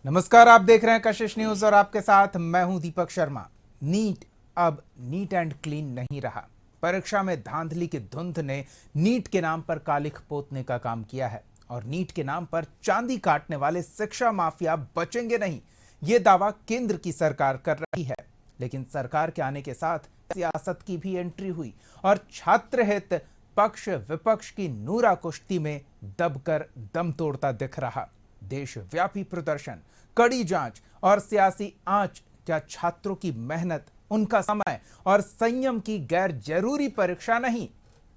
नमस्कार, आप देख रहे हैं कशिश न्यूज और आपके साथ मैं हूं दीपक शर्मा। नीट अब नीट एंड क्लीन नहीं रहा। परीक्षा में धांधली की धुंध ने नीट के नाम पर कालिख पोतने का काम किया है और नीट के नाम पर चांदी काटने वाले शिक्षा माफिया बचेंगे नहीं, ये दावा केंद्र की सरकार कर रही है। लेकिन सरकार के आने के साथ सियासत की भी एंट्री हुई और छात्र हित पक्ष विपक्ष की नूरा कुश्ती में दबकर दम तोड़ता दिख रहा। देशव्यापी प्रदर्शन, कड़ी जांच और सियासी आंच क्या छात्रों की मेहनत, उनका समय और संयम की गैर जरूरी परीक्षा नहीं,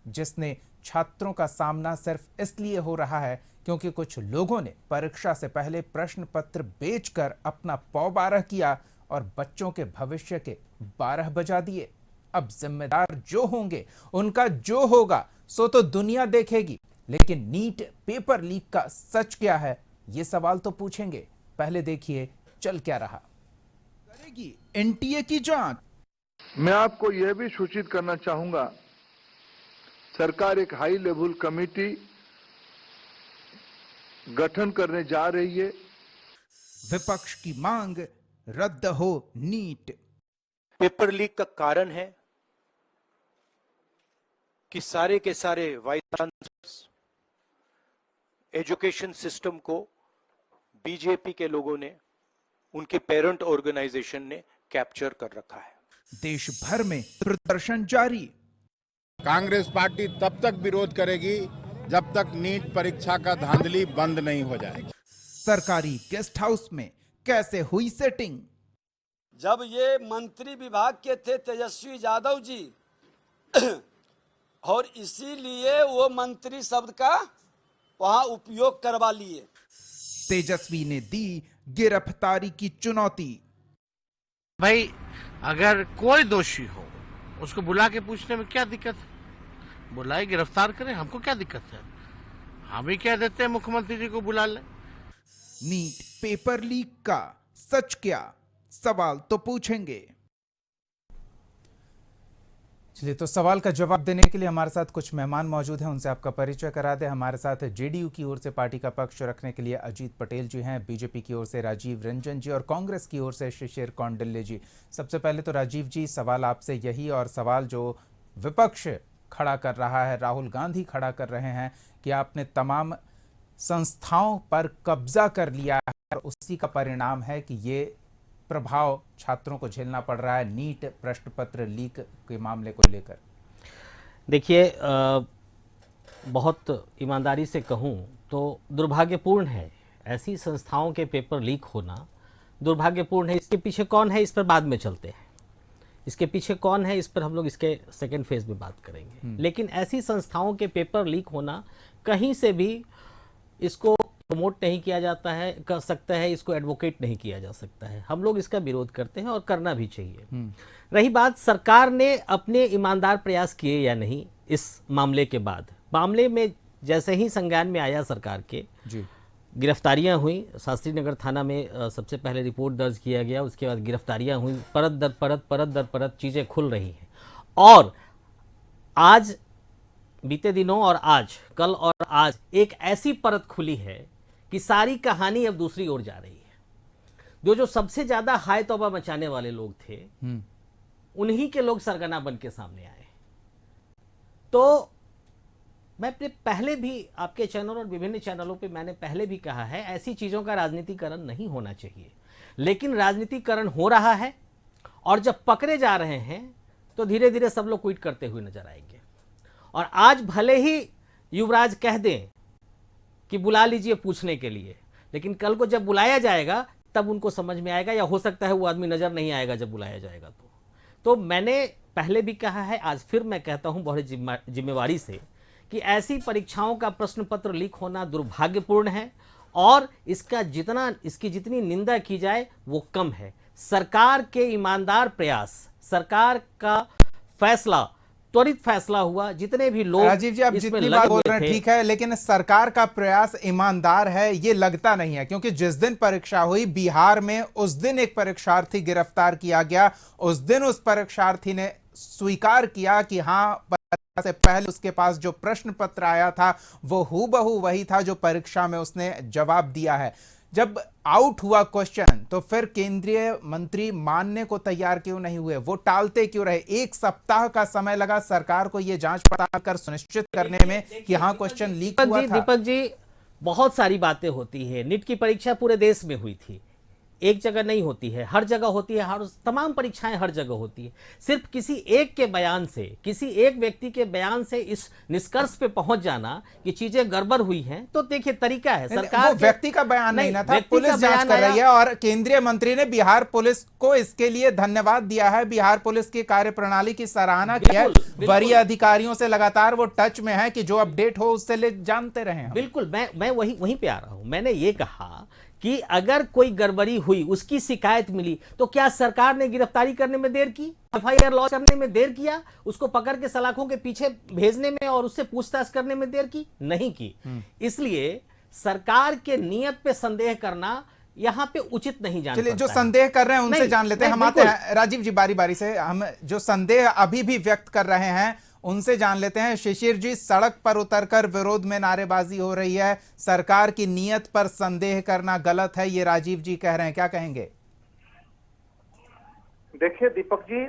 जिसने छात्रों का सामना सिर्फ इसलिए हो रहा है क्योंकि कुछ लोगों ने परीक्षा से पहले प्रश्न पत्र बेचकर अपना पौ बारह किया और बच्चों के भविष्य के 12 बजा दिए। अब जिम्मेदार जो होंगे, उनका जो होगा सो तो दुनिया देखेगी। लेकिन नीट पेपर लीक का सच क्या है, ये सवाल तो पूछेंगे। पहले देखिए चल क्या रहा। करेगी एनटीए की जांच। मैं आपको यह भी सूचित करना चाहूंगा, सरकार एक हाई लेवल कमेटी गठन करने जा रही है। विपक्ष की मांग, रद्द हो नीट। पेपर लीक का कारण है कि सारे के सारे वाइस चांसलर्स, एजुकेशन सिस्टम को बीजेपी के लोगों ने, उनके पेरेंट ऑर्गेनाइजेशन ने कैप्चर कर रखा है। देश भर में प्रदर्शन जारी। कांग्रेस पार्टी तब तक विरोध करेगी जब तक नीट परीक्षा का धांधली बंद नहीं हो जाएगी। सरकारी गेस्ट हाउस में कैसे हुई सेटिंग? जब ये मंत्री विभाग के थे तेजस्वी यादव जी और इसीलिए वो मंत्री शब्द का वहां उपयोग करवा लिए। तेजस्वी ने दी गिरफ्तारी की चुनौती। भाई अगर कोई दोषी हो उसको बुला के पूछने में क्या दिक्कत है? बुलाए, गिरफ्तार करें, हमको क्या दिक्कत है? हम ही कह देते हैं मुख्यमंत्री जी को बुला ले। नीट पेपर लीक का सच क्या, सवाल तो पूछेंगे। चलिए, तो सवाल का जवाब देने के लिए हमारे साथ कुछ मेहमान मौजूद हैं, उनसे आपका परिचय करा दें। हमारे साथ जेडीयू की ओर से पार्टी का पक्ष रखने के लिए अजीत पटेल जी हैं, बीजेपी की ओर से राजीव रंजन जी और कांग्रेस की ओर से शिशिर कौंडिल्य जी। सबसे पहले तो राजीव जी, सवाल आपसे यही, और सवाल जो विपक्ष खड़ा कर रहा है, राहुल गांधी खड़ा कर रहे हैं कि आपने तमाम संस्थाओं पर कब्जा कर लिया है और उसी का परिणाम है कि ये प्रभाव छात्रों को झेलना पड़ रहा है नीट प्रश्न पत्र लीक के मामले को लेकर। देखिए, बहुत ईमानदारी से कहूं तो दुर्भाग्यपूर्ण है ऐसी संस्थाओं के पेपर लीक होना, दुर्भाग्यपूर्ण है। इसके पीछे कौन है, इस पर बाद में चलते हैं। इसके पीछे कौन है, इस पर हम लोग इसके सेकंड फेज में बात करेंगे। लेकिन ऐसी संस्थाओं के पेपर लीक होना, कहीं से भी इसको प्रमोट नहीं किया जाता है, कर सकता है, इसको एडवोकेट नहीं किया जा सकता है। हम लोग इसका विरोध करते हैं और करना भी चाहिए। रही बात सरकार ने अपने ईमानदार प्रयास किए या नहीं इस मामले के बाद, मामले में जैसे ही संज्ञान में आया सरकार के, गिरफ्तारियां हुई, शास्त्री नगर थाना में सबसे पहले रिपोर्ट दर्ज किया गया, उसके बाद गिरफ्तारियां हुई, परत दर परत चीज़ें खुल रही हैं। और आज बीते दिनों और आज, कल और आज एक ऐसी परत खुली है कि सारी कहानी अब दूसरी ओर जा रही है। जो सबसे ज्यादा हाय तौबा मचाने वाले लोग थे, उन्हीं के लोग सरगना बन के सामने आए। तो मैं अपने पहले भी आपके चैनल और विभिन्न चैनलों पे मैंने पहले भी कहा है, ऐसी चीजों का राजनीतिकरण नहीं होना चाहिए। लेकिन राजनीतिकरण हो रहा है और जब पकड़े जा रहे हैं तो धीरे धीरे सब लोग क्विट करते हुए नजर आएंगे। और आज भले ही युवराज कह दें कि बुला लीजिए पूछने के लिए, लेकिन कल को जब बुलाया जाएगा तब उनको समझ में आएगा, या हो सकता है वो आदमी नजर नहीं आएगा जब बुलाया जाएगा। तो मैंने पहले भी कहा है, आज फिर मैं कहता हूं बहुत जिम्मेवारी से, कि ऐसी परीक्षाओं का प्रश्न पत्र लीक होना दुर्भाग्यपूर्ण है और इसकी जितनी निंदा की जाए वो कम है। सरकार के ईमानदार प्रयास, सरकार का फैसला, त्वरित फैसला हुआ, जितने भी लोग राजीव जी, आप जितनी बात बोल रहे हैं ठीक है, लेकिन सरकार का प्रयास ईमानदार है ये लगता नहीं है, क्योंकि जिस दिन परीक्षा हुई बिहार में, उस दिन एक परीक्षार्थी गिरफ्तार किया गया। उस दिन उस परीक्षार्थी ने स्वीकार किया कि हाँ, परीक्षा से पहले उसके पास जो प्रश्न पत्र आया था वो हूबहू वही था जो परीक्षा में उसने जवाब दिया है। जब आउट हुआ क्वेश्चन तो फिर केंद्रीय मंत्री मानने को तैयार क्यों नहीं हुए? वो टालते क्यों रहे? 1 सप्ताह का समय लगा सरकार को ये जांच पड़ताल कर सुनिश्चित करने में कि हाँ क्वेश्चन लीक हुआ था। दीपक जी, बहुत सारी बातें होती है। नीट की परीक्षा पूरे देश में हुई थी, एक जगह नहीं होती है, हर जगह होती है, हर तमाम परीक्षाएं हर जगह होती है। सिर्फ किसी एक के बयान से, किसी एक व्यक्ति के बयान से इस निष्कर्ष पे पहुंच जाना कि चीजें गड़बड़ हुई हैं, तो देखिए तरीका है सरकार। वो व्यक्ति का बयान नहीं ना था, पुलिस जांच कर रही है और केंद्रीय मंत्री ने बिहार पुलिस को इसके लिए धन्यवाद दिया है, बिहार पुलिस की कार्यप्रणाली की सराहना की है। वरीय अधिकारियों से लगातार वो टच में है कि जो अपडेट हो उससे ले जानते रहे। बिल्कुल, मैं वहीं पे आ रहा हूं। मैंने ये कहा कि अगर कोई गड़बड़ी हुई, उसकी शिकायत मिली, तो क्या सरकार ने गिरफ्तारी करने में देर की, एफआईआर लॉन्च करने में देर किया, उसको पकड़ के सलाखों के पीछे भेजने में और उससे पूछताछ करने में देर की? नहीं की। इसलिए सरकार के नियत पे संदेह करना यहाँ पे उचित नहीं जान। चलिए, जो संदेह कर रहे हैं उनसे जान लेते हैं। हम आते हैं राजीव जी, बारी बारी से। हम जो संदेह अभी भी व्यक्त कर रहे हैं उनसे जान लेते हैं। शिशिर जी, सड़क पर उतरकर विरोध में नारेबाजी हो रही है, सरकार की नीयत पर संदेह करना गलत है, ये राजीव जी कह रहे हैं, क्या कहेंगे? देखिए दीपक जी,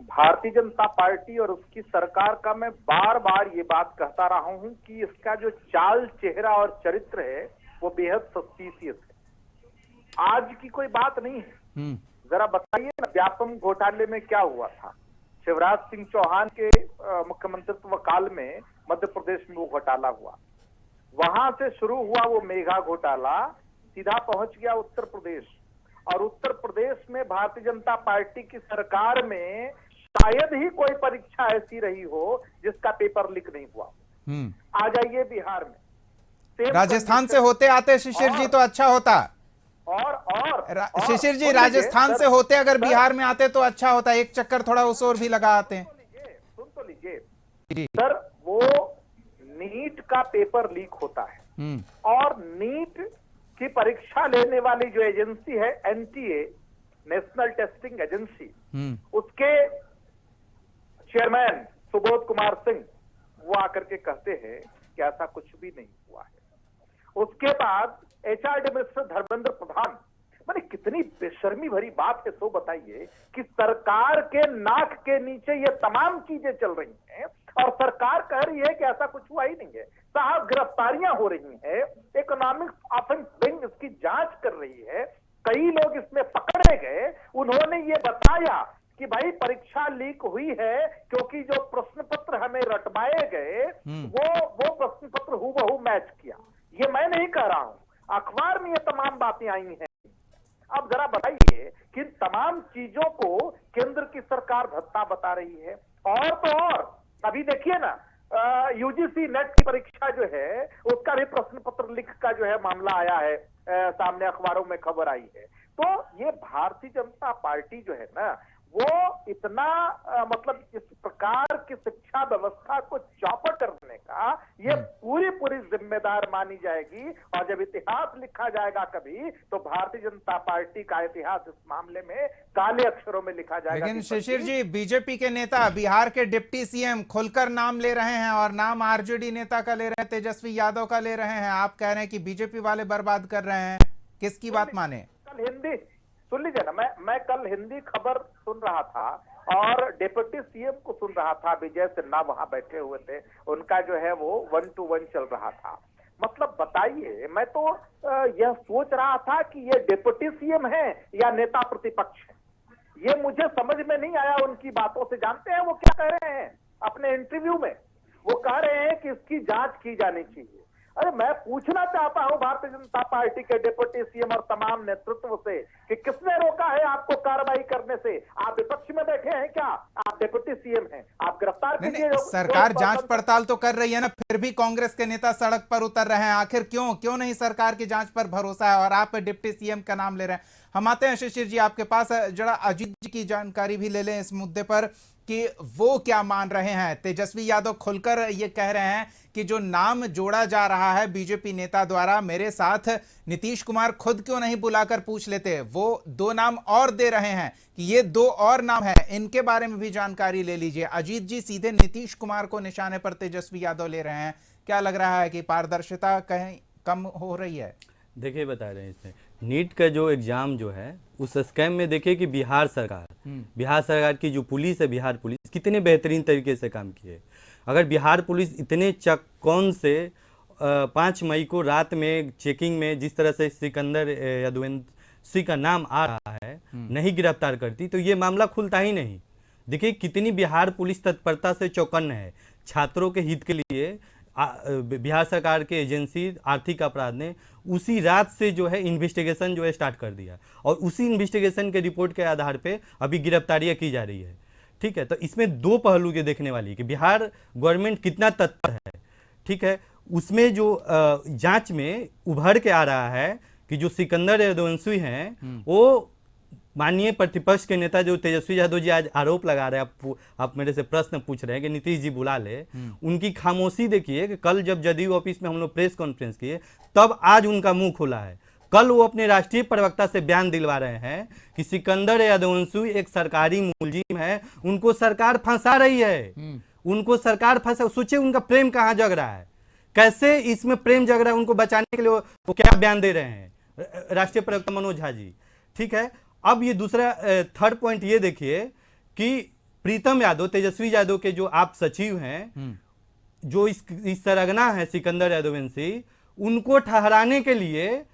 भारतीय जनता पार्टी और उसकी सरकार का मैं बार बार ये बात कहता रहा हूं कि इसका जो चाल चेहरा और चरित्र है वो बेहद सस्पिशियस है। आज की कोई बात नहीं है। जरा बताइए ना, व्यापम घोटाले में क्या हुआ था? शिवराज सिंह चौहान के मुख्यमंत्रित्व काल में मध्य प्रदेश में वो घोटाला हुआ, वहां से शुरू हुआ वो मेगा घोटाला, सीधा पहुंच गया उत्तर प्रदेश, और उत्तर प्रदेश में भारतीय जनता पार्टी की सरकार में शायद ही कोई परीक्षा ऐसी रही हो जिसका पेपर लीक नहीं हुआ। आ जाइए बिहार में, राजस्थान से होते आते शिशिर जी तो अच्छा होता। और शिशिर जी, राजस्थान से होते अगर बिहार में आते तो अच्छा होता, एक चक्कर थोड़ा उस ओर भी लगा आते हैं। सुन तो लीजिए सर, वो नीट का पेपर लीक होता है और नीट की परीक्षा लेने वाली जो एजेंसी है एनटीए, नेशनल टेस्टिंग एजेंसी, उसके चेयरमैन सुबोध कुमार सिंह वो आकर के कहते हैं कि ऐसा कुछ भी नहीं हुआ है। उसके बाद एचआरडी मिनिस्टर धर्मेंद्र प्रधान, मैंने कितनी बेशर्मी भरी बात है। तो बताइए कि सरकार के नाक के नीचे ये तमाम चीजें चल रही हैं और सरकार कह रही है कि ऐसा कुछ हुआ ही नहीं है। साहब, गिरफ्तारियां हो रही हैं, इकोनॉमिक ऑफेंस विंग इसकी जांच कर रही है, कई लोग इसमें पकड़े गए। उन्होंने ये बताया कि भाई परीक्षा लीक हुई है क्योंकि जो प्रश्न पत्र हमें रटवाए गए वो प्रश्न पत्र हूबहू मैच किया। ये मैं नहीं कह रहा हूं, अखबार में ये तमाम बातें आई हैं। अब जरा बताइए कि तमाम चीजों को केंद्र की सरकार भत्ता बता रही है। और तो और अभी देखिए ना, यूजीसी नेट की परीक्षा जो है उसका भी प्रश्न पत्र लीक का जो है मामला आया है, सामने अखबारों में खबर आई है। तो ये भारतीय जनता पार्टी जो है ना, वो इतना मतलब इस प्रकार की शिक्षा व्यवस्था को चौपट करने का ये पूरी जिम्मेदार मानी जाएगी। और जब इतिहास लिखा जाएगा कभी, तो भारतीय जनता पार्टी का इतिहास इस मामले में काले अक्षरों में लिखा जाएगा। लेकिन शिशिर जी, बीजेपी के नेता बिहार के डिप्टी सीएम खुलकर नाम ले रहे हैं और नाम आरजेडी नेता का ले रहे हैं, तेजस्वी यादव का ले रहे हैं। आप कह रहे हैं कि बीजेपी वाले बर्बाद कर रहे हैं, किसकी बात माने? कल हिंदी सुन लीजिए ना, मैं कल हिंदी खबर सुन रहा था और डिप्टी सीएम को सुन रहा था, विजय सिन्हा वहां बैठे हुए थे, उनका जो है वो 1-to-1 चल रहा था। मतलब बताइए, मैं तो यह सोच रहा था कि ये डिप्टी सीएम है या नेता प्रतिपक्ष है, ये मुझे समझ में नहीं आया उनकी बातों से। जानते हैं वो क्या कह रहे हैं अपने इंटरव्यू में? वो कह रहे हैं कि इसकी जांच की जानी चाहिए। अरे मैं पूछना चाहता हूं भारतीय जनता पार्टी के डिप्टी सीएम और तमाम नेतृत्व से कि किसने रोका है आपको कार्रवाई करने से? आप विपक्ष में बैठे हैं क्या? आप डिप्टी सीएम हैं, आप गिरफ्तार कीजिए। सरकार जांच पड़ताल तो कर रही है ना, फिर भी कांग्रेस के नेता सड़क पर उतर रहे हैं। आखिर क्यों नहीं सरकार की जांच पर भरोसा है और आप डिप्टी सीएम का नाम ले रहे हैं? हम आते हैं शिशिर जी आपके पास, जरा अजीत जी की जानकारी भी ले लें इस मुद्दे पर कि वो क्या मान रहे हैं। तेजस्वी यादव खुलकर ये कह रहे हैं कि जो नाम जोड़ा जा रहा है बीजेपी नेता द्वारा, मेरे साथ नीतीश कुमार खुद क्यों नहीं बुलाकर पूछ लेते। वो 2 नाम और दे रहे हैं कि ये 2 और नाम है, इनके बारे में भी जानकारी ले लीजिए। अजीत जी सीधे नीतीश कुमार को निशाने पर तेजस्वी यादव ले रहे हैं, क्या लग रहा है कि पारदर्शिता कहीं कम हो रही है? देखिए बता रहे हैं इसमें नीट का जो एग्जाम जो है उस स्कैम में देखिए कि बिहार सरकार की जो पुलिस है, बिहार पुलिस कितने बेहतरीन तरीके से काम की है। अगर बिहार पुलिस इतने चौकन से 5 मई को रात में चेकिंग में जिस तरह से सिकंदर यदुवंशी का नाम आ रहा है नहीं गिरफ्तार करती तो ये मामला खुलता ही नहीं। देखिए कितनी बिहार पुलिस तत्परता से चौकन्न है। छात्रों के हित के लिए बिहार सरकार के एजेंसी आर्थिक अपराध ने उसी रात से जो है इन्वेस्टिगेशन जो है स्टार्ट कर दिया और उसी इन्वेस्टिगेशन के रिपोर्ट के आधार पे अभी गिरफ्तारियां की जा रही है। ठीक है, तो इसमें दो पहलू के देखने वाली है कि बिहार गवर्नमेंट कितना तत्पर है। ठीक है, उसमें जो जांच में उभर के आ रहा है कि जो सिकंदर यदुवंशी हैं वो माननीय प्रतिपक्ष के नेता जो तेजस्वी यादव जी आज आरोप लगा रहे हैं, आप मेरे से प्रश्न पूछ रहे हैं कि नीतीश जी बुला ले, उनकी खामोशी देखिए कि कल जब जदयू ऑफिस में हम लोग प्रेस कॉन्फ्रेंस किए तब आज उनका मुंह खुला है। कल वो अपने राष्ट्रीय प्रवक्ता से बयान दिलवा रहे हैं कि सिकंदर यदुवंशी एक सरकारी मुलजिम है, उनको सरकार फंसा रही है, उनको सरकार फंसा। सोचिए उनका प्रेम कहाँ जग रहा है, कैसे इसमें प्रेम जग रहा है। उनको बचाने के लिए वो क्या बयान दे रहे हैं राष्ट्रीय प्रवक्ता मनोज झा जी। ठीक है, अब ये दूसरा थर्ड पॉइंट ये देखिए कि प्रीतम यादव, तेजस्वी यादव के जो आप सचिव हैं, जो इस सरगना है सिकंदर यदुवंशी, उनको ठहराने के लिए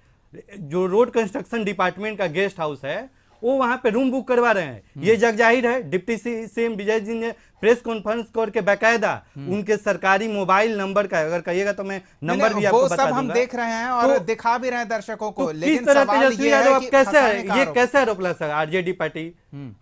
जो रोड कंस्ट्रक्शन डिपार्टमेंट का गेस्ट हाउस है वो वहां पे रूम बुक करवा रहे हैं। ये जग जाहिर है डिप्टी सीएम विजय जी ने प्रेस कॉन्फ्रेंस करके बाकायदा उनके सरकारी मोबाइल नंबर का, अगर कहिएगा तो मैं नंबर भी आपको बता दूंगा। सब हम देख रहे हैं और दिखा भी रहे हैं दर्शकों को। लेकिन तेजस्वी यादव कैसे आरोप लगा सकते आरजेडी पार्टी?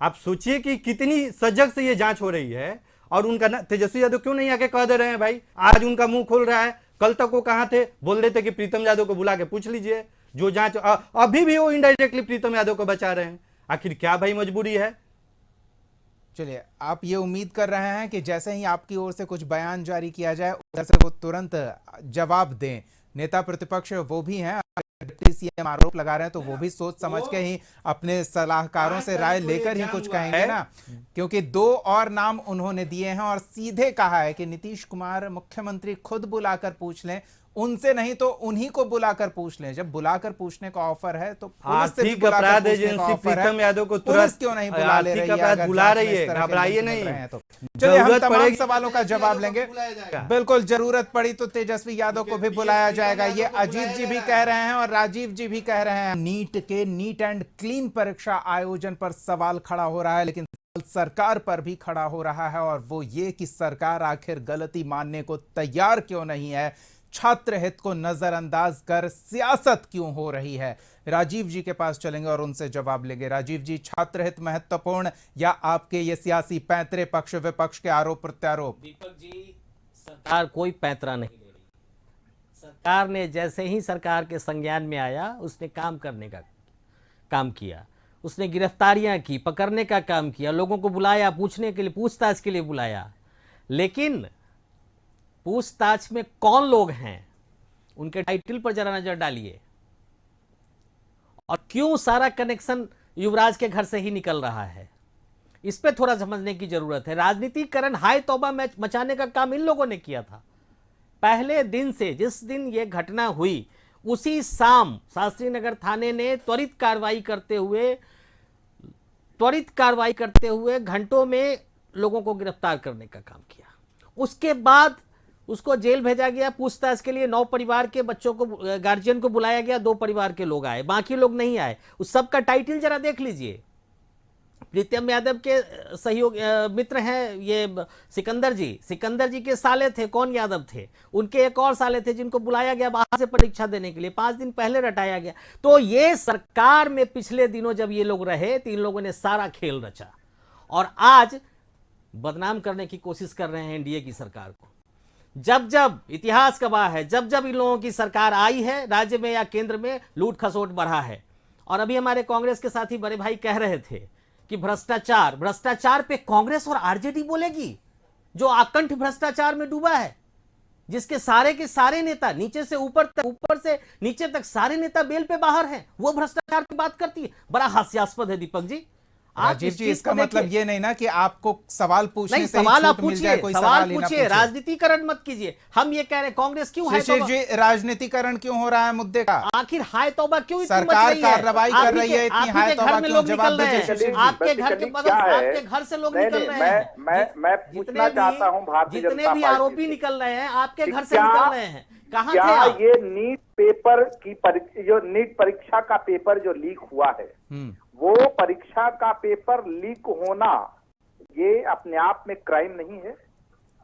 आप सोचिए कि कितनी सजग से ये जांच हो रही है और उनका तेजस्वी यादव क्यों नहीं आके कह दे रहे हैं भाई, आज उनका मुंह खोल रहा है। कल तक वो कहां थे? बोल रहे थे कि प्रीतम यादव को बुला के पूछ लीजिए जो जांच। अभी भी वो इनडायरेक्टली प्रीतम यादव को बचा रहे हैं। आखिर क्या भाई मजबूरी है? चलिए, आप ये उम्मीद कर रहे हैं कि जैसे ही आपकी ओर से कुछ बयान जारी किया जाए उधर से वो तुरंत जवाब दें। नेता प्रतिपक्ष वो भी हैं, डिप्टी सीएम आरोप लगा रहे हैं तो वो भी सोच समझ के ही अपने सलाहकारों से राय लेकर ही कुछ कहेंगे ना, क्योंकि 2 और नाम उन्होंने दिए हैं और सीधे कहा है कि नीतीश कुमार मुख्यमंत्री खुद बुलाकर पूछ लें, उनसे नहीं तो उन्हीं को बुलाकर पूछ लें। जब बुलाकर पूछने का ऑफर है तो आर्थिक अपराध एजेंसी प्रीतम यादव को तुरंत क्यों नहीं बुला ले रही है? बुला रही है, घबराइए नहीं। तो चलिए हम तमाम सवालों का जवाब लेंगे। बिल्कुल, जरूरत पड़ी तो तेजस्वी यादव को भी बुलाया जाएगा। ये अजीत जी भी कह रहे हैं और राजीव जी भी कह रहे हैं। नीट एंड क्लीन परीक्षा आयोजन पर सवाल खड़ा हो रहा है, लेकिन सरकार पर भी खड़ा हो रहा है और वो ये कि सरकार आखिर गलती मानने को तैयार क्यों नहीं है, छात्र हित को नजरअंदाज कर सियासत क्यों हो रही है। राजीव जी के पास चलेंगे और उनसे जवाब लेंगे। राजीव जी, छात्र हित महत्वपूर्ण या आपके ये सियासी पैंतरे पक्ष विपक्ष के आरोप प्रत्यारोप? दीपक जी, सरकार कोई पैंतरा नहीं ले रही। सरकार ने जैसे ही सरकार के संज्ञान में आया उसने काम करने का काम किया, उसने गिरफ्तारियां की, पकड़ने का काम किया, लोगों को बुलाया, पूछने के लिए, पूछताछ के लिए बुलाया। लेकिन पूछताछ में कौन लोग हैं उनके टाइटल पर जरा नजर डालिए और क्यों सारा कनेक्शन युवराज के घर से ही निकल रहा है, इस पे थोड़ा समझने की जरूरत है। राजनीतिकरण, हाय तौबा मचाने का काम इन लोगों ने किया था। पहले दिन से, जिस दिन ये घटना हुई उसी शाम शास्त्री नगर थाने ने त्वरित कार्रवाई करते हुए घंटों में लोगों को गिरफ्तार करने का काम किया। उसके बाद उसको जेल भेजा गया पूछताछ के लिए। 9 परिवार के बच्चों को, गार्जियन को बुलाया गया, 2 परिवार के लोग आए, बाकी लोग नहीं आए। उस सब का टाइटल जरा देख लीजिए। प्रीतम यादव के सहयोग मित्र हैं ये सिकंदर जी के साले थे, कौन यादव थे, उनके एक और साले थे जिनको बुलाया गया बाहर से परीक्षा देने के लिए, 5 दिन पहले रटाया गया। तो ये सरकार में पिछले दिनों जब ये लोग रहे तो इन लोगों ने सारा खेल रचा और आज बदनाम करने की कोशिश कर रहे हैं एनडीए की सरकार को। जब इतिहास गवाह है, जब इन लोगों की सरकार आई है राज्य में या केंद्र में, लूट खसोट बढ़ा है। और अभी हमारे कांग्रेस के साथी बड़े भाई कह रहे थे कि भ्रष्टाचार पे कांग्रेस और आरजेडी बोलेगी, जो आकंठ भ्रष्टाचार में डूबा है, जिसके सारे के सारे नेता नीचे से ऊपर तक, ऊपर से नीचे तक सारे नेता बेल पे बाहर हैं, वो भ्रष्टाचार की बात करती है। बड़ा हास्यास्पद है दीपक जी। राजीव जी, इसका मतलब ये नहीं ना कि आपको सवाल पूछने नहीं, से ही सवाल आप छूट मिल जाए, पूछिए, कोई सवाल ही ना पूछिए, पूछे। राजनीतिकरण मत कीजिए। हम ये कह रहे हैं कांग्रेस क्यों है शिशिर जी, राजनीतिकरण क्यों हो रहा है मुद्दे का? आखिर हाय तौबा क्यों इतनी सरकार मच रही है? कार्रवाई कर रही है, इतनी हाय तौबा घर में क्यों? लोग जवाब निकल रहे दीजिए हैं, शिशिर जी। आपके घर के बगल, आपके घर से लोग निकल रहे हैं। मैं पूछना चाहता हूं भारतीय जितने जनता भी पार्टी आरोपी से निकल रहे हैं आपके कि घर से क्या- निकल रहे हैं, कहां थे क्या आप? ये नीट पेपर की जो नीट परीक्षा का पेपर जो लीक हुआ है, वो परीक्षा का पेपर लीक होना ये अपने आप में क्राइम नहीं है?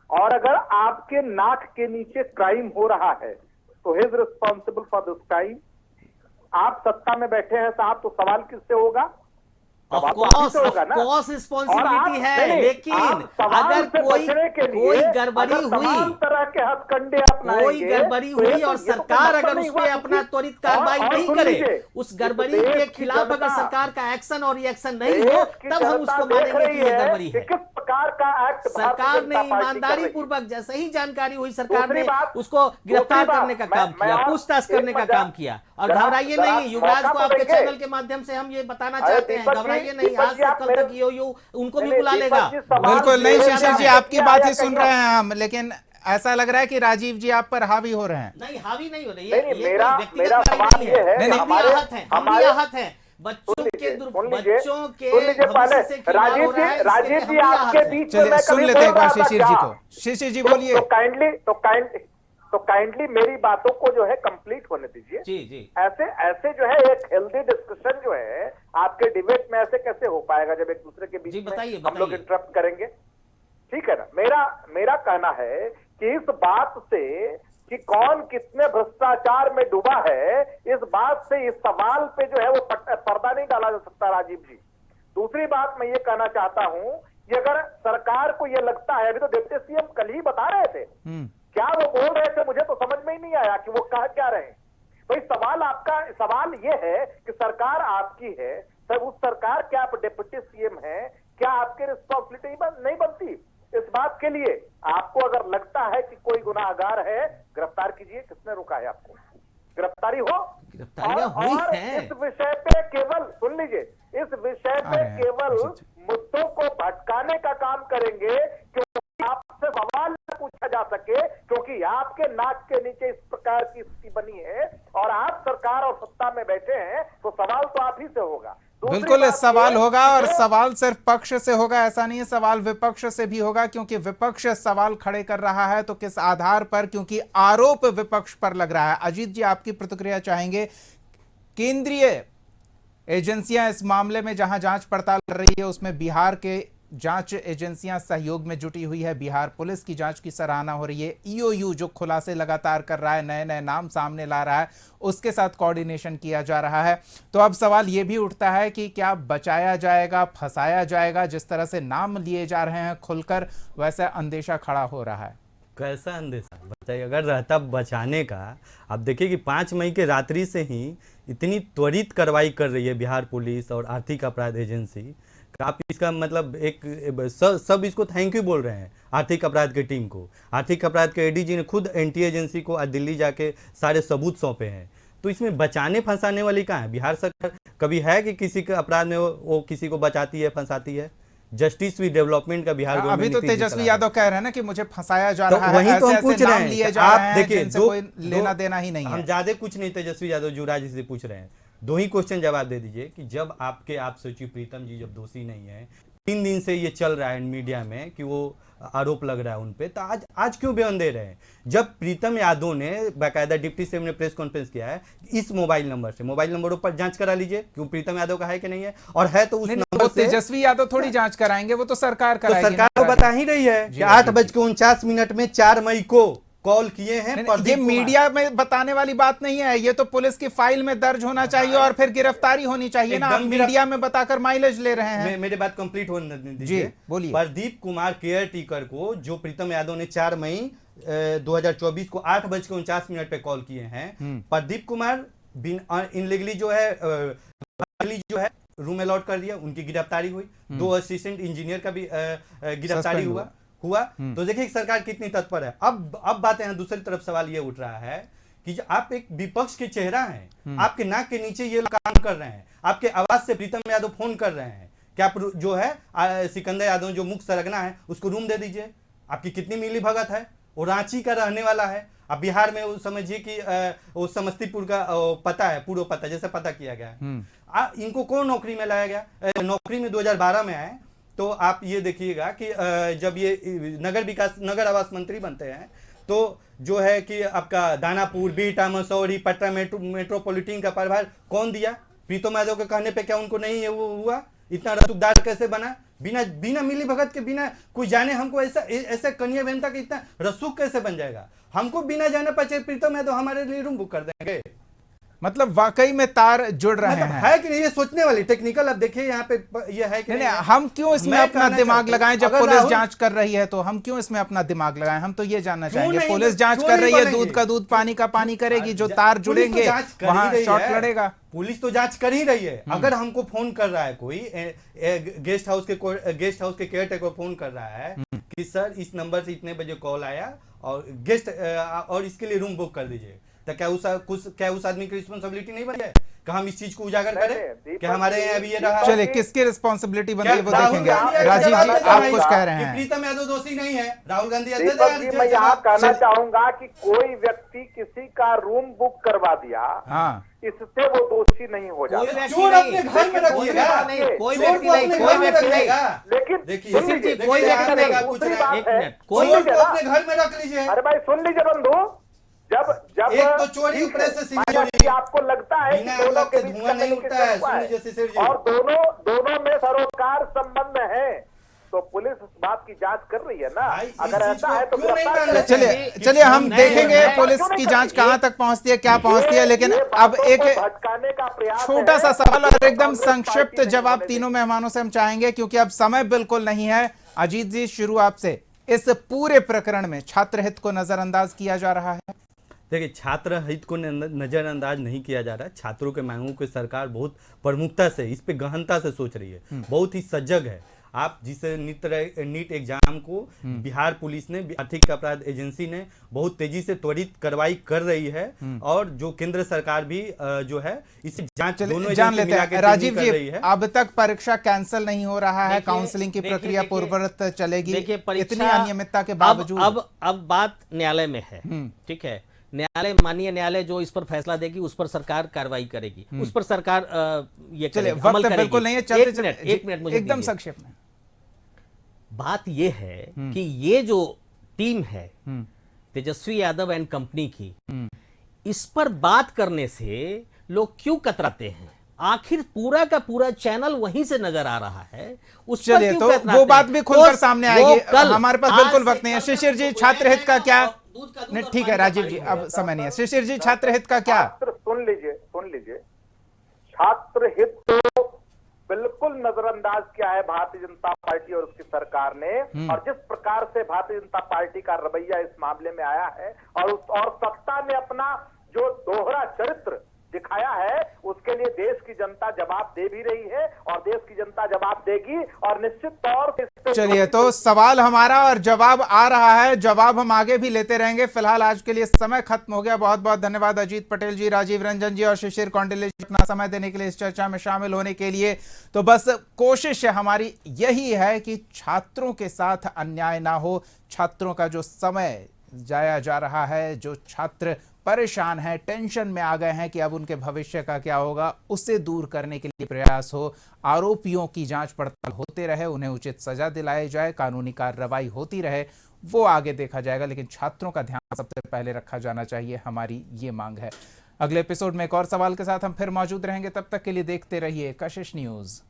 और अगर आपके नाक के नीचे क्राइम हो रहा है तो he is responsible for this crime. आप सत्ता में बैठे हैं साहब, तो सवाल किससे होगा? सवाल तो आप ही से होगा ना। रिस्पॉन्सिबिलिटी है, नहीं, लेकिन आप सवाल अगर से बचने के लिए कोई गड़बड़ी अगर हुई, तमाम तरह के हथकंडे अपनाएंगे, कोई गड़बड़ी तो ये हुई तो- और ये तो सरकार कोई अगर नहीं उस हुआ पर अपना क्योंकि- त्वरित कार्रवाई और नहीं सुन करे, लीजिए, उस इस गड़बड़ी देश के की खिलाफ अगर जनता- सरकार का एक्शन और रिएक्शन नहीं देश हो, की तब हम जनता उसको देख मानेंगे रही कि ये है गड़बड़ी कि है। किस प्रकार का एक्ट सरकार भारतीय ने जनता पार्टी कर ईमानदारी रही है। पूर्वक जैसे ही जानकारी हुई, सरकार दूसरी ने बात- उसको गिरफ्तार दूसरी बात, करने का मैं- काम मैं किया, आप पूछताछ एक करने का मजाक- काम किया। और जरा- घबराइए जरा नहीं, युवराज मौका को तो आपके देंगे। चैनल के माध्यम से हम ये बताना अरे चाहते हैं, दीपक जी- घबराइए नहीं, दीपक आज जी, से आप कल मेरे- तक यो उनको भी नहीं, बुला दीपक लेगा। जी, सवाल बिल्कुल नहीं मेरे शिशिर जी, यहाँ आपकी किया बात या ही सुन कहीं रहे हैं हम, लेकिन ऐसा लग रहा है कि राजीव जी आप पर हावी हो रहे हैं। नहीं, हावी नहीं हो रही नहीं, है, नहीं, ये मेरा- कोई व्यक्तिगत मेरा लड़ाई सवाल नहीं ये है है। कि हम भी हमारे- आहत हैं, हम भी हमारे- आहत हैं, बच्चों के सुन लीजिए भविष्य से खिलवाड़ राजीव हो जी, रहा है, इसके राजीव लिए जी हम भी आपके आहत हैं। बीच में चलिए मैं सुन कभी लेते हैं एक बोल बार रहा था शिशिर जी क्या? को। शिशिर जी बोलिए। तो काइंडली मेरी बातों को जो है कंप्लीट होने दीजिए। जी जी, ऐसे जो है एक हेल्दी डिस्कशन जो है आपके डिबेट में ऐसे कैसे हो पाएगा जब एक दूसरे के बीच जी, में बताइए, हम लोग बताइए। इंटरप्ट करेंगे? ठीक है ना। मेरा कहना है कि इस बात से कि कौन कितने भ्रष्टाचार में डूबा है, इस बात से इस सवाल पे जो है वो पर्दा नहीं डाला जा सकता राजीव जी। दूसरी बात मैं ये कहना चाहता हूं कि अगर सरकार को ये लगता है, अभी तो डिप्टी सीएम कल ही बता रहे थे, क्या वो बोल रहे थे मुझे तो समझ में ही नहीं आया कि वो कह क्या रहे हैं। भाई सवाल ये है कि सरकार आपकी है, सर उस सरकार क्या आप डिप्टी सीएम है, क्या आपकी रिस्पॉन्सिबिलिटी नहीं बनती इस बात के लिए? आपको अगर लगता है कि कोई गुनाहगार है, गिरफ्तार कीजिए। किसने रोका है आपको? गिरफ्तारी हो। गिरफ्तारियां हुई और हैं। इस विषय पे केवल सुन लीजिए, इस विषय पे अरे, केवल जी, जी। मुद्दों को भटकाने का काम करेंगे क्योंकि आपसे सवाल न पूछा जा सके, क्योंकि आपके नाक के नीचे इस प्रकार की स्थिति बनी है और आप सरकार और सत्ता में बैठे हैं, तो सवाल तो आप ही से होगा। दूसरी बिल्कुल बात सवाल ये होगा, और कि सवाल सिर्फ पक्ष से होगा ऐसा नहीं है, सवाल विपक्ष से भी होगा, क्योंकि विपक्ष सवाल खड़े कर रहा है तो किस आधार पर, क्योंकि आरोप विपक्ष पर लग रहा है। अजीत जी, आपकी प्रतिक्रिया चाहेंगे। केंद्रीय एजेंसियां इस मामले में जहां जांच पड़ताल कर रही है, उसमें बिहार के जांच एजेंसियां सहयोग में जुटी हुई है, बिहार पुलिस की जांच की सराहना हो रही है। ईओयू जो खुलासे लगातार कर रहा है, नए नए नाम सामने ला रहा है, उसके साथ कोऑर्डिनेशन किया जा रहा है। तो अब सवाल यह भी उठता है कि क्या बचाया जाएगा, फंसाया जाएगा? जिस तरह से नाम लिए जा रहे हैं खुलकर, वैसा अंदेशा खड़ा हो रहा है। कैसा अंदेशा बताइए? अगर रहता बचाने का, आप देखिए कि 5 मई के रात्रि से ही इतनी त्वरित कार्रवाई कर रही है बिहार पुलिस और आर्थिक अपराध एजेंसी। आप इसका मतलब सब इसको थैंक यू बोल रहे हैं आर्थिक अपराध की टीम को। आर्थिक अपराध के एडीजी ने खुद एनटी एजेंसी को आज दिल्ली जाके सारे सबूत सौंपे हैं। तो इसमें बचाने फंसाने वाली कहाँ है? बिहार सरकार कभी है कि किसी के अपराध में वो किसी को बचाती है, फंसाती है? जस्टिस विद डेवलपमेंट का बिहार अभी तो तेजस्वी यादव कह रहे हैं ना कि मुझे फंसाया जा तो रहा है, वही तो हम ऐसे-ऐसे पूछ रहे नाम हैं। लिए जा आप रहे हैं देखिए, जिनसे कोई लेना देना ही नहीं हम है। ज्यादा कुछ नहीं तेजस्वी यादव जुराज जी से पूछ रहे हैं, 2 ही क्वेश्चन जवाब दे दीजिए कि जब आपके आप सचिव प्रीतम जी जब दोषी नहीं है, 3 दिन से ये चल रहा है मीडिया में कि वो आरोप लग रहा है उन पे, तो आज क्यों बयान दे रहे हैं? जब प्रीतम यादव ने बाकायदा डिप्टी सीएम ने प्रेस कॉन्फ्रेंस किया है, इस मोबाइल नंबरों पर जांच करा लीजिए कि प्रीतम यादव का है कि नहीं है, और है तो उस नंबर से। तेजस्वी यादव थोड़ी जांच कराएंगे, वो तो सरकार तो कराएगी। सरकार को बता ही रही है कि 8:49 में 4 मई को कॉल किए हैं। ये मीडिया में बताने वाली बात नहीं है, ये तो पुलिस की फाइल में दर्ज होना चाहिए और फिर गिरफ्तारी होनी चाहिए ना। आप मीडिया में बताकर माइलेज ले रहे हैं। मेरे बात कंप्लीट होने दीजिए। जी बोलिए। प्रदीप कुमार केयर टेकर को जो प्रीतम यादव ने 4 मई 2024 को 8:49 पे कॉल किए हैं, प्रदीप कुमार इनलीगली जो है रूम अलॉट कर दिया, उनकी गिरफ्तारी हुई। 2 असिस्टेंट इंजीनियर का भी गिरफ्तारी हुआ। तो देखिए सरकार कितनी तत्पर है। अब बात है, दूसरी तरफ सवाल ये उठ रहा है कि जो आप एक विपक्ष के चेहरा हैं, आपके नाक के नीचे ये काम कर रहे हैं, आपके आवाज से प्रीतम यादव फोन कर रहे हैं क्या जो है सिकंदर यादव जो मुख्य सरगना है उसको रूम दे दीजिए। आपकी कितनी मिली भगत है, वो रांची का रहने वाला है। अब बिहार में वो समझिए कि वो समस्तीपुर का पता है, पूर्व पता जैसे पता किया गया है। इनको कौन नौकरी में लाया गया? नौकरी में 2012 में आए। तो आप ये देखिएगा कि जब ये नगर आवास मंत्री बनते हैं तो जो है कि आपका दानापुर, बिहटा, मसौरी, पटना मेट्रोपॉलिटन का प्रभार कौन दिया? प्रीतम यादव के कहने पे क्या उनको नहीं है वो हुआ? इतना रसूखदार कैसे बना? बिना मिली भगत के, बिना कोई जाने हमको ऐसा कन्या बेनता के इतना रसूख कैसे बन जाएगा? हमको बिना जाने पचे प्रीतम यादव हमारे लिए रूम बुक कर देंगे। मतलब वाकई में तार जुड़ रहे हैं। है कि नहीं? ये सोचने वाली टेक्निकल। अब देखिए यहाँ पे ये है कि नहीं, हम क्यों इसमें अपना दिमाग लगाएं? जब पुलिस जांच कर रही है तो हम क्यों इसमें अपना दिमाग लगाएं? हम तो ये जानना चाहेंगे, पुलिस जांच कर रही है, दूध का दूध पानी का पानी करेगी, जो तार जुड़ेंगे वहां शॉर्ट लड़ेगा। पुलिस तो जांच कर ही रही है। अगर हमको फोन कर रहा है कोई गेस्ट हाउस के केयरटेकर को फोन कर रहा है कि सर इस नंबर से इतने बजे कॉल आया और गेस्ट और इसके लिए रूम बुक कर दीजिए, तो क्या उस आदमी की रिस्पॉन्सिबिलिटी नहीं बनी है कि हम इस चीज को उजागर करें कि हमारे यहाँ अभी ये रहा? चलिए, किसकी रिस्पॉन्सिबिलिटी बनती है वो देखेंगे। राजीव जी, आप कुछ कह रहे हैं। प्रीतम यादव दोषी नहीं है, राहुल गांधी मैं यहाँ कहना चाहूंगा कि कोई व्यक्ति किसी का रूम बुक करवा दिया, इससे वो दोषी नहीं हो जाता। चोर अपने घर में रखिएगा, कोई व्यक्ति नहीं, कोई व्यक्ति नहीं। लेकिन देखिए कोई व्यक्ति नहीं, दूसरी बात है, कोई अपने घर में रख लीजिए। अरे भाई सुन लीजिए बंधु, जब एक तो चोरी ऊपर से सिंह आपको लगता है कि दोनों के बीच धुआं नहीं उठता है, सुनिए जैसे सिर जी, और दोनों में सरोकार संबंध है, तो पुलिस इस बात की जांच कर रही है ना। अगर ऐसा है तो चलिए हम देखेंगे पुलिस की जांच कहां तक पहुंचती है, क्या पहुंचती है। लेकिन अब एक भटकाने का प्रयास, छोटा सा सवाल और एकदम संक्षिप्त जवाब तीनों मेहमानों से हम चाहेंगे, क्योंकि अब समय बिल्कुल नहीं है। अजीत जी, शुरू आपसे। इस पूरे प्रकरण में छात्र हित को नजरअंदाज किया जा रहा है। देखिए, छात्र हित को नजरअंदाज नहीं किया जा रहा है। छात्रों के मांगों को सरकार बहुत प्रमुखता से, इस पे गहनता से सोच रही है, बहुत ही सजग है। आप जिसे नीट एग्जाम को बिहार पुलिस ने, आर्थिक अपराध एजेंसी ने बहुत तेजी से त्वरित कार्रवाई कर रही है, और जो केंद्र सरकार भी जो है इसे जांच दोनों जान लेते हैं। राजीव जी, है। अब तक परीक्षा कैंसिल नहीं हो रहा है, काउंसलिंग की प्रक्रिया पूर्ववत चलेगी इतनी अनियमितता के बावजूद। अब बात न्यायालय में है, ठीक है। न्यायालय, माननीय न्यायालय जो इस पर फैसला देगी उस पर सरकार कार्रवाई करेगी, उस पर सरकार ये चलिए, अमल वक्त करेगी। बिल्कुल नहीं है, एक मिनट मुझे एकदम दीजिए। संक्षेप में बात ये है कि ये जो टीम है तेजस्वी यादव एंड कंपनी की, इस पर बात करने से लोग क्यों कतराते हैं? आखिर पूरा का पूरा चैनल वहीं से नजर आ रहा है, उस पर क्यों तो कतराते वो बात हैं? भी खुलकर सामने आएगी। कल हमारे पास बिल्कुल वक्त नहीं है। शिशिर जी, छात्र हित का क्या? नहीं, ठीक है राजीव जी, अब समय नहीं है। शिशिर जी, छात्र हित का क्या? सुन लीजिए, छात्र हित तो बिल्कुल नजरअंदाज किया है भारतीय जनता पार्टी और उसकी सरकार ने, और जिस प्रकार से भारतीय जनता पार्टी का रवैया इस मामले में आया है, और सत्ता ने अपना जो दोहरा चरित्र दिखाया है, उसके लिए देश की जनता जवाब दे भी रही है, और देश की जनता जवाब देगी, और निश्चित तौर से। चलिए, तो सवाल हमारा और जवाब आ रहा है, जवाब हम आगे भी लेते रहेंगे। फिलहाल आज के लिए समय खत्म हो गया। बहुत बहुत धन्यवाद अजीत पटेल जी, राजीव रंजन जी और शिशिर कौंडिल्य जी, अपना समय देने के लिए, इस चर्चा में शामिल होने के लिए। तो बस कोशिश हमारी यही है कि छात्रों के साथ अन्याय ना हो, छात्रों का जो समय जाया जा रहा है, जो छात्र परेशान है, टेंशन में आ गए हैं कि अब उनके भविष्य का क्या होगा, उसे दूर करने के लिए प्रयास हो। आरोपियों की जांच पड़ताल होते रहे, उन्हें उचित सजा दिलाई जाए, कानूनी कार्रवाई होती रहे, वो आगे देखा जाएगा। लेकिन छात्रों का ध्यान सबसे पहले रखा जाना चाहिए, हमारी ये मांग है। अगले एपिसोड में एक और सवाल के साथ हम फिर मौजूद रहेंगे। तब तक के लिए देखते रहिए कशिश न्यूज।